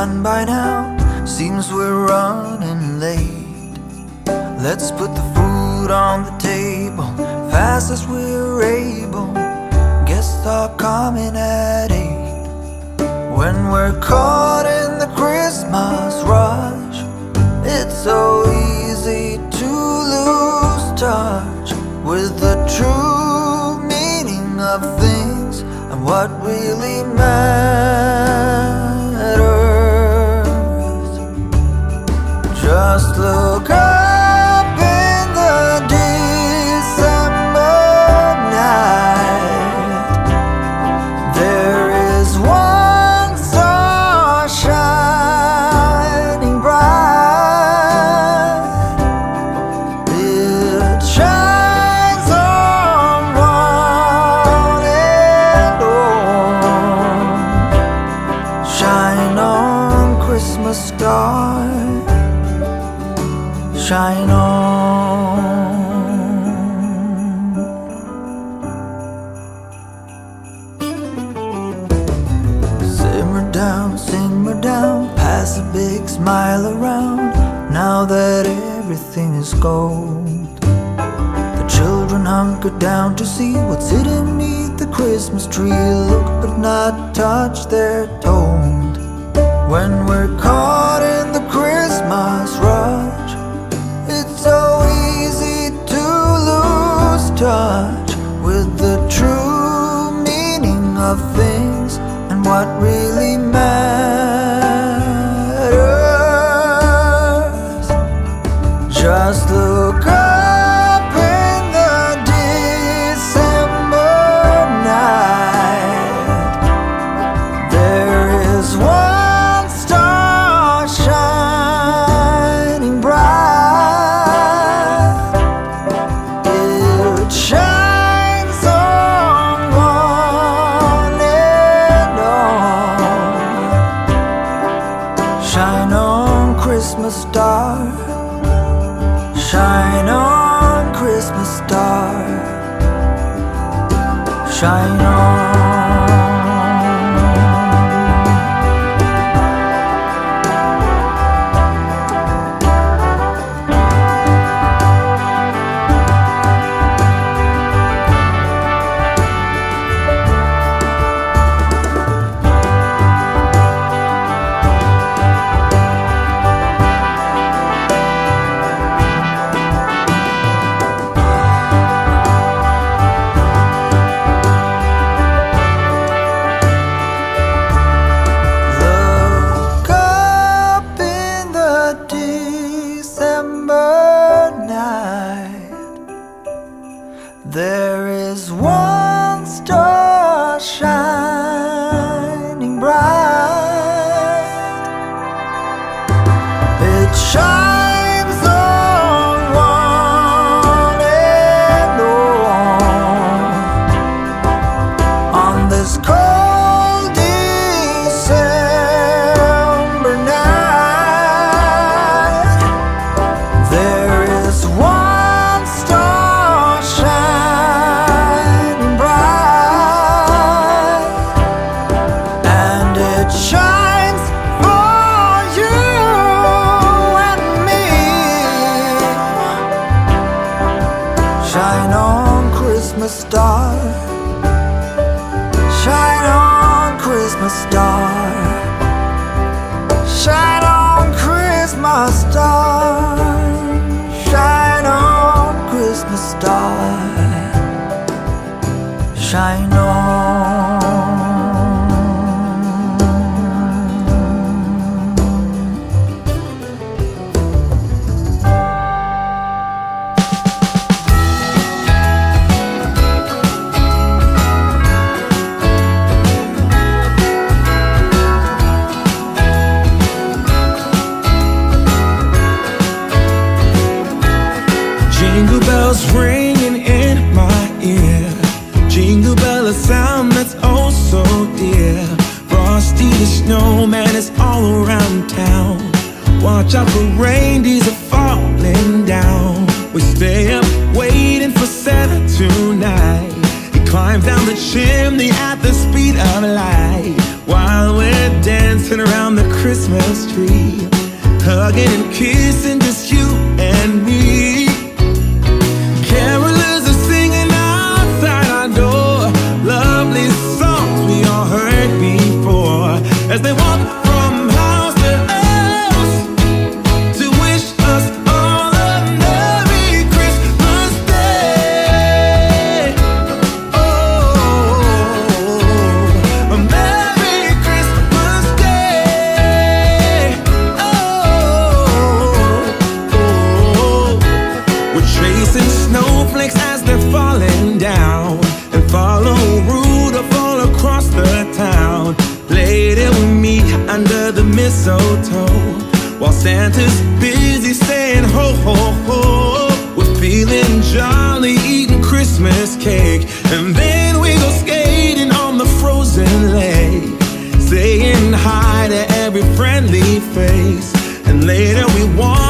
done by now. Seems we're running late. Let's put the food on the table fast as we're able. Guests are coming at 8. When we're caught in the Christmas rush, it's so easy to lose touch with the true meaning of things and what really matters. Just look up in the December night. There is one star shining bright. It shines on one and all. Shine on, Christmas star. Shine on. Simmer down, pass a big smile around. Now that everything is gold, the children hunker down to see what's hidden beneath the Christmas tree. Look but not touch, they're told. When we're caught in the Christmas rush, it's so easy to lose touch with the true meaning of things and what really matters. Just look up in the December night. There is one star shining bright. It shines on one and all. Shine on, Christmas star. Shine on, Christmas star. Shine on. There is one star shining bright. It shines on one and all. On this cold December night, there is one star shining bright, and it shines for you and me. Shine on, Christmas star. Shine on, Christmas star. Shine on, Christmas star. Shine on, Christmas star. Shine on. Jingle bells ringing in my ear. Jingle bell, a sound that's oh so dear. Frosty the snowman is all around town. Watch out for reindeers are falling down. We stay up waiting for Santa tonight. He climbs down the chimney at the speed of light, while we're dancing around the Christmas tree, hugging and kissing just you and me. Carolers are singing outside our door, lovely songs we all heard before, as they walk from house to house to wish us all a Merry Christmas Day. Oh, a Merry Christmas Day. Oh, we're chasing snowflakes as they're falling down, and follow Rudolph all across the town. Later we meet under the mistletoe, while Santa's busy saying ho ho ho. We're feeling jolly, eating Christmas cake, and then we go skating on the frozen lake, saying hi to every friendly face. And later we walk